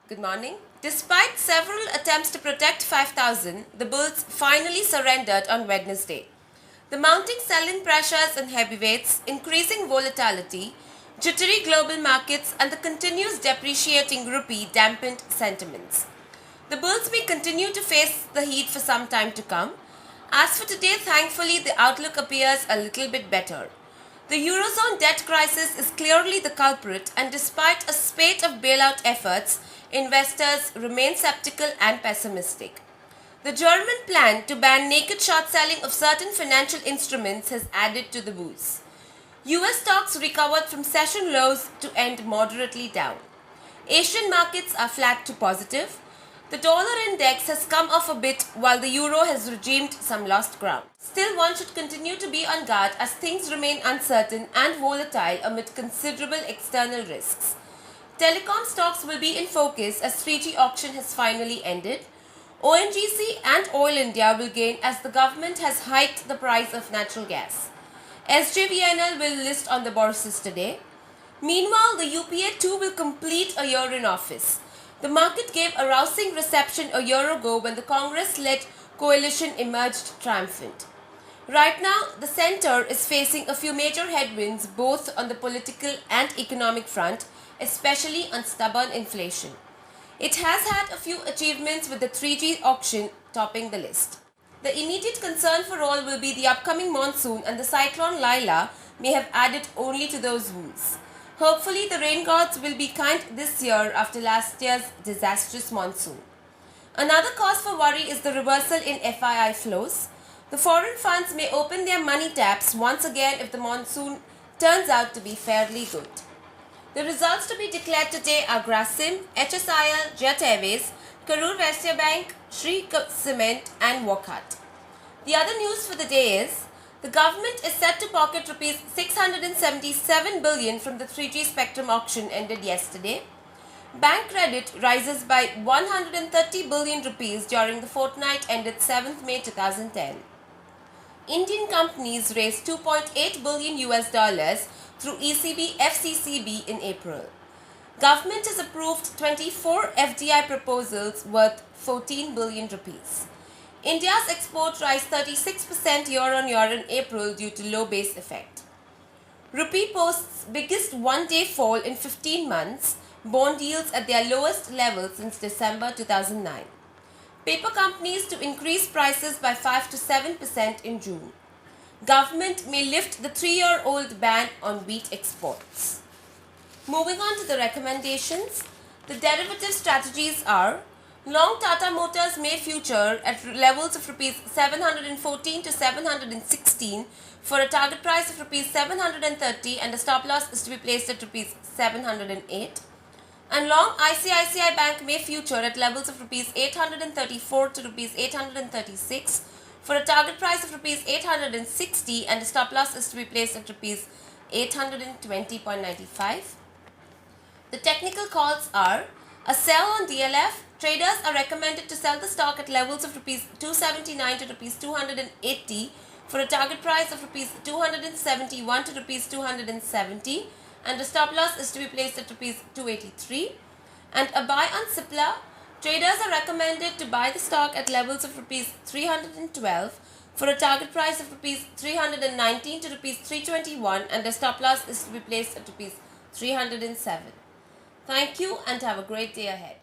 Good morning. Despite several attempts to protect 5,000, the bulls finally surrendered on Wednesday. The mounting selling pressures in heavyweights, increasing volatility, jittery global markets, and the continuous depreciating rupee dampened sentiments. The bulls may continue to face the heat for some time to come. As for today, thankfully, the outlook appears a little bit better. The Eurozone debt crisis is clearly the culprit, and despite a spate of bailout efforts, investors remain skeptical and pessimistic. The German plan to ban naked short selling of certain financial instruments has added to the boost. US stocks recovered from session lows to end moderately down. Asian markets are flat to positive. The dollar index has come off a bit while the euro has regained some lost ground. Still, one should continue to be on guard as things remain uncertain and volatile amid considerable external risks. Telecom stocks will be in focus as 3G auction has finally ended. ONGC and Oil India will gain as the government has hiked the price of natural gas. SJVNL will list on the bourses today. Meanwhile, the UPA too will complete a year in office. The market gave a rousing reception a year ago when the Congress-led coalition emerged triumphant. Right now, the centre is facing a few major headwinds both on the political and economic front, especially on stubborn inflation. It has had a few achievements with the 3G auction topping the list. The immediate concern for all will be the upcoming monsoon, and the cyclone Laila may have added only to those wounds. Hopefully, the rain gods will be kind this year after last year's disastrous monsoon. Another cause for worry is the reversal in FII flows. The foreign funds may open their money taps once again if the monsoon turns out to be fairly good. The results to be declared today are Grasim, HSIL, Jet Airways, Karur Vysya Bank, Shree Cement and Wockhardt. The other news for the day is the government is set to pocket Rs 677 billion from the 3G spectrum auction ended yesterday. Bank credit rises by 130 billion rupees during the fortnight ended 7th May 2010. Indian companies raised $2.8 billion through ECB FCCB in April. Government has approved 24 FDI proposals worth 14 billion rupees. India's export rise 36% year-on-year in April due to low base effect. Rupee posts biggest one-day fall in 15 months, bond yields at their lowest level since December 2009. Paper companies to increase prices by 5 to 7% in June. Government may lift the 3-year-old ban on wheat exports. Moving on to the recommendations, the derivative strategies are long Tata Motors May future at levels of Rs 714 to 716 for a target price of Rs 730 and a stop loss is to be placed at Rs 708. And long ICICI Bank May future at levels of Rs 834 to Rs 836 for a target price of Rs 860 and a stop loss is to be placed at Rs 820.95. The technical calls are a sell on DLF. Traders are recommended to sell the stock at levels of Rs 279 to Rs 280 for a target price of Rs 271 to Rs 270 and a stop loss is to be placed at Rs 283. And a buy on Cipla. Traders are recommended to buy the stock at levels of Rs 312 for a target price of Rs 319 to Rs 321 and a stop loss is to be placed at Rs 307. Thank you and have a great day ahead.